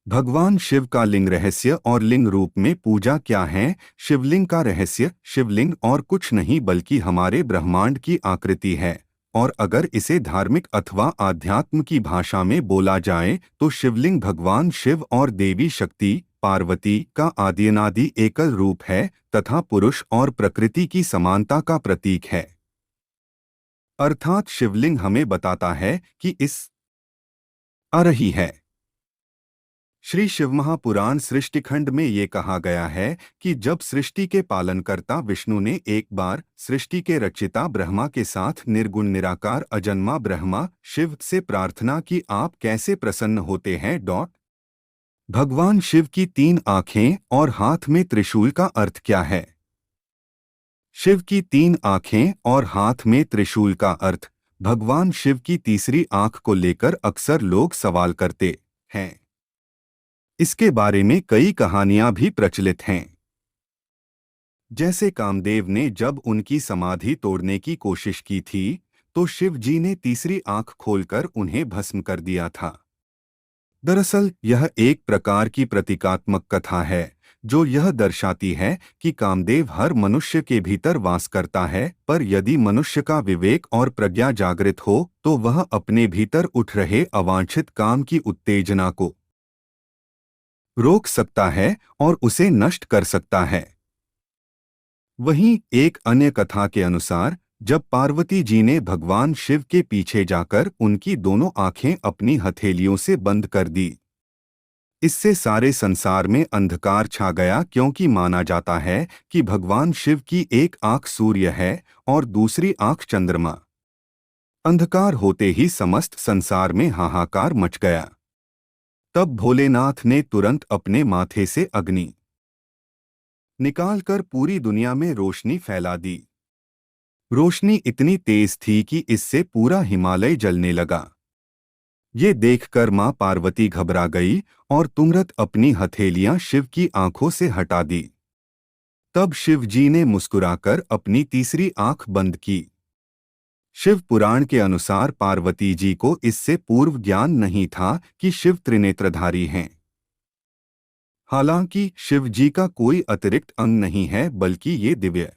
भगवान शिव का लिंग रहस्य और लिंग रूप में पूजा क्या है। शिवलिंग का रहस्य। शिवलिंग और कुछ नहीं बल्कि हमारे ब्रह्मांड की आकृति है, और अगर इसे धार्मिक अथवा आध्यात्म की भाषा में बोला जाए तो शिवलिंग भगवान शिव और देवी शक्ति पार्वती का आद्यनादि एकल रूप है तथा पुरुष और प्रकृति की समानता का प्रतीक है। अर्थात शिवलिंग हमें बताता है कि इस आ रही है। श्री शिवमहापुराण सृष्टिखंड में ये कहा गया है कि जब सृष्टि के पालनकर्ता विष्णु ने एक बार सृष्टि के रचिता ब्रह्मा के साथ निर्गुण निराकार अजन्मा ब्रह्मा शिव से प्रार्थना की, आप कैसे प्रसन्न होते हैं। भगवान शिव की 3 आँखें और हाथ में त्रिशूल का अर्थ क्या है। शिव की 3 आँखें और हाथ में त्रिशूल का अर्थ। भगवान शिव की तीसरी आँख को लेकर अक्सर लोग सवाल करते हैं। इसके बारे में कई कहानियां भी प्रचलित हैं। जैसे कामदेव ने जब उनकी समाधि तोड़ने की कोशिश की थी तो शिव जी ने तीसरी आंख खोलकर उन्हें भस्म कर दिया था। दरअसल यह एक प्रकार की प्रतीकात्मक कथा है जो यह दर्शाती है कि कामदेव हर मनुष्य के भीतर वास करता है, पर यदि मनुष्य का विवेक और प्रज्ञा जागृत हो तो वह अपने भीतर उठ रहे अवांछित काम की उत्तेजना को रोक सकता है और उसे नष्ट कर सकता है। वहीं एक अन्य कथा के अनुसार जब पार्वती जी ने भगवान शिव के पीछे जाकर उनकी दोनों आंखें अपनी हथेलियों से बंद कर दी, इससे सारे संसार में अंधकार छा गया, क्योंकि माना जाता है कि भगवान शिव की एक आंख सूर्य है और दूसरी आंख चंद्रमा। अंधकार होते ही समस्त संसार में हाहाकार मच गया। तब भोलेनाथ ने तुरंत अपने माथे से अग्नि निकालकर पूरी दुनिया में रोशनी फैला दी। रोशनी इतनी तेज थी कि इससे पूरा हिमालय जलने लगा। ये देखकर मां पार्वती घबरा गई और तुरंत अपनी हथेलियां शिव की आंखों से हटा दी। तब शिव जी ने मुस्कुराकर अपनी तीसरी आंख बंद की। शिव पुराण के अनुसार पार्वती जी को इससे पूर्व ज्ञान नहीं था कि शिव त्रिनेत्रधारी हैं। हालांकि शिव जी का कोई अतिरिक्त अंग नहीं है, बल्कि ये दिव्य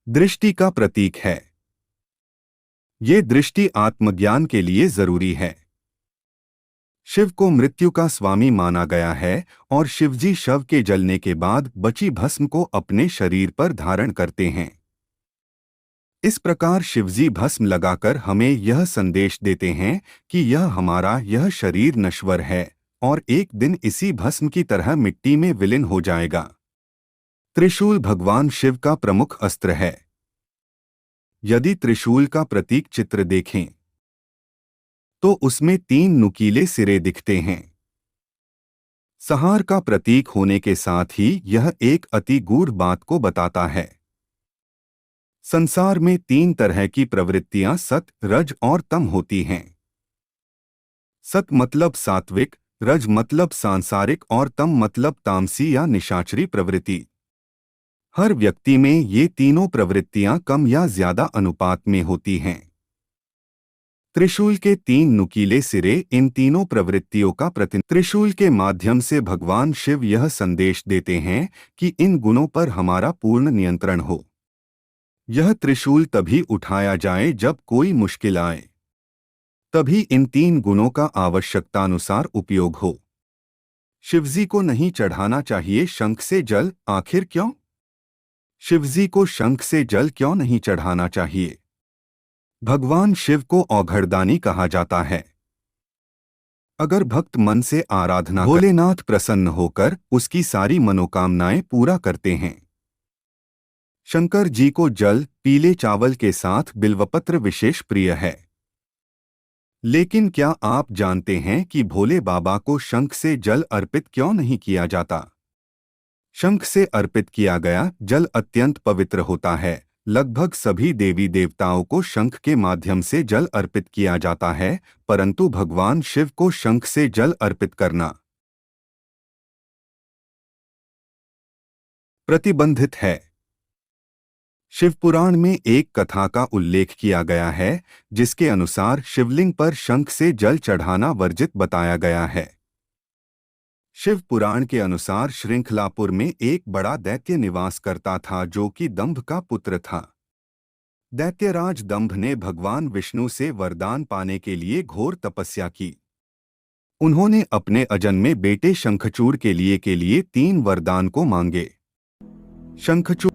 दृष्टि का प्रतीक है। ये दृष्टि आत्मज्ञान के लिए जरूरी है। शिव को मृत्यु का स्वामी माना गया है और शिवजी शव के जलने के बाद बची भस्म को अपने शरीर पर धारण करते हैं। इस प्रकार शिवजी भस्म लगाकर हमें यह संदेश देते हैं कि यह शरीर नश्वर है और एक दिन इसी भस्म की तरह मिट्टी में विलीन हो जाएगा। त्रिशूल भगवान शिव का प्रमुख अस्त्र है। यदि त्रिशूल का प्रतीक चित्र देखें तो उसमें 3 नुकीले सिरे दिखते हैं। संहार का प्रतीक होने के साथ ही यह एक अति गूढ़ बात को बताता है। संसार में 3 तरह की प्रवृत्तियां सत, रज और तम होती हैं। सत मतलब सात्विक, रज मतलब सांसारिक और तम मतलब तामसी या निशाचरी प्रवृत्ति। हर व्यक्ति में ये तीनों प्रवृत्तियां कम या ज्यादा अनुपात में होती हैं। त्रिशूल के 3 नुकीले सिरे इन तीनों प्रवृत्तियों का त्रिशूल के माध्यम से भगवान शिव यह संदेश देते हैं कि इन गुणों पर हमारा पूर्ण नियंत्रण हो। यह त्रिशूल तभी उठाया जाए जब कोई मुश्किल आए, तभी इन 3 गुणों का आवश्यकतानुसार उपयोग हो। शिवजी को नहीं चढ़ाना चाहिए शंख से जल, आखिर क्यों? शिवजी को शंख से जल क्यों नहीं चढ़ाना चाहिए? भगवान शिव को औघड़दानी कहा जाता है। अगर भक्त मन से आराधना भोलेनाथ प्रसन्न होकर उसकी सारी मनोकामनाएं पूरा करते हैं। शंकर जी को जल, पीले चावल के साथ बिल्वपत्र विशेष प्रिय है। लेकिन क्या आप जानते हैं कि भोले बाबा को शंख से जल अर्पित क्यों नहीं किया जाता? शंख से अर्पित किया गया जल अत्यंत पवित्र होता है। लगभग सभी देवी देवताओं को शंख के माध्यम से जल अर्पित किया जाता है, परंतु भगवान शिव को शंख से जल अर्पित करना प्रतिबंधित है। शिवपुराण में एक कथा का उल्लेख किया गया है जिसके अनुसार शिवलिंग पर शंख से जल चढ़ाना वर्जित बताया गया है। शिव पुराण के अनुसार श्रृंखलापुर में एक बड़ा दैत्य निवास करता था जो कि दंभ का पुत्र था। दैत्यराज दंभ ने भगवान विष्णु से वरदान पाने के लिए घोर तपस्या की। उन्होंने अपने अजन्मे बेटे शंखचूड़ के लिए 3 वरदान को मांगे। शंखचूड़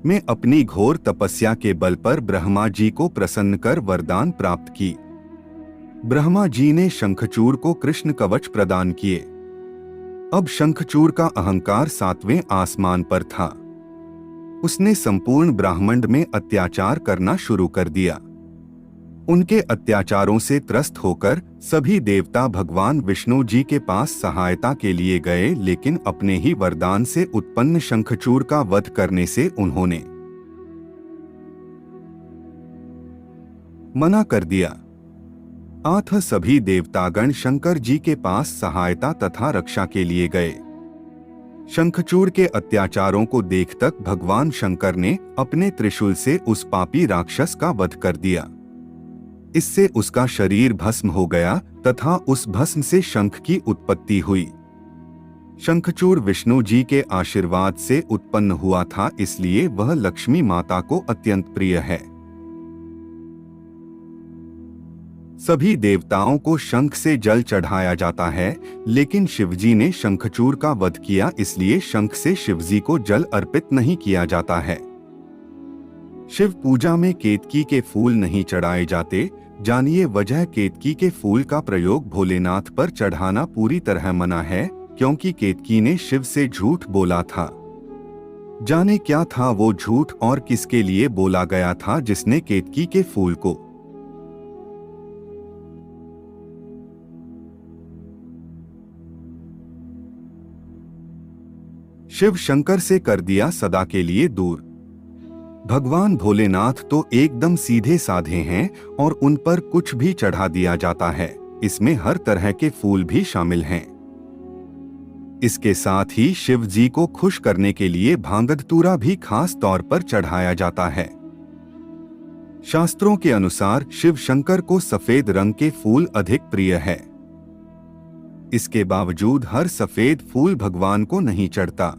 में अपनी घोर तपस्या के बल पर ब्रह्मा जी को प्रसन्न कर वरदान प्राप्त की। ब्रह्मा जी ने शंखचूड़ को कृष्ण कवच प्रदान किए। अब शंखचूड़ का अहंकार 7वें आसमान पर था। उसने संपूर्ण ब्रह्मांड में अत्याचार करना शुरू कर दिया। उनके अत्याचारों से त्रस्त होकर सभी देवता भगवान विष्णु जी के पास सहायता के लिए गए, लेकिन अपने ही वरदान से उत्पन्न शंखचूड़ का वध करने से उन्होंने मना कर दिया। अतः सभी देवतागण शंकर जी के पास सहायता तथा रक्षा के लिए गए। शंखचूड़ के अत्याचारों को देखकर भगवान शंकर ने अपने त्रिशूल से उस पापी राक्षस का वध कर दिया। इससे उसका शरीर भस्म हो गया तथा उस भस्म से शंख की उत्पत्ति हुई। शंखचूड़ विष्णु जी के आशीर्वाद से उत्पन्न हुआ था, इसलिए वह लक्ष्मी माता को अत्यंत प्रिय है। सभी देवताओं को शंख से जल चढ़ाया जाता है, लेकिन शिवजी ने शंखचूड़ का वध किया, इसलिए शंख से शिवजी को जल अर्पित नहीं किया जाता है। शिव पूजा में केतकी के फूल नहीं चढ़ाए जाते। जानिए वजह। केतकी के फूल का प्रयोग भोलेनाथ पर चढ़ाना पूरी तरह मना है, क्योंकि केतकी ने शिव से झूठ बोला था। जाने क्या था वो झूठ और किसके लिए बोला गया था जिसने केतकी के फूल को शिव शंकर से कर दिया सदा के लिए दूर। भगवान भोलेनाथ तो एकदम सीधे साधे हैं और उन पर कुछ भी चढ़ा दिया जाता है। इसमें हर तरह के फूल भी शामिल हैं। इसके साथ ही शिव जी को खुश करने के लिए भांगधतूरा भी खास तौर पर चढ़ाया जाता है। शास्त्रों के अनुसार शिव शंकर को सफेद रंग के फूल अधिक प्रिय है। इसके बावजूद हर सफेद फूल भगवान को नहीं चढ़ता।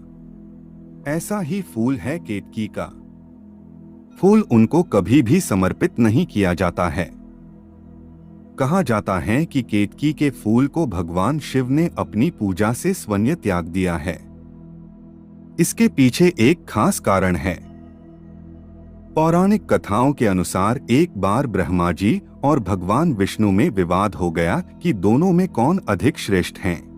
ऐसा ही फूल है केतकी का फूल, उनको कभी भी समर्पित नहीं किया जाता है। कहा जाता है कि केतकी के फूल को भगवान शिव ने अपनी पूजा से स्वयं त्याग दिया है। इसके पीछे एक खास कारण है। पौराणिक कथाओं के अनुसार एक बार ब्रह्मा जी और भगवान विष्णु में विवाद हो गया कि दोनों में कौन अधिक श्रेष्ठ हैं।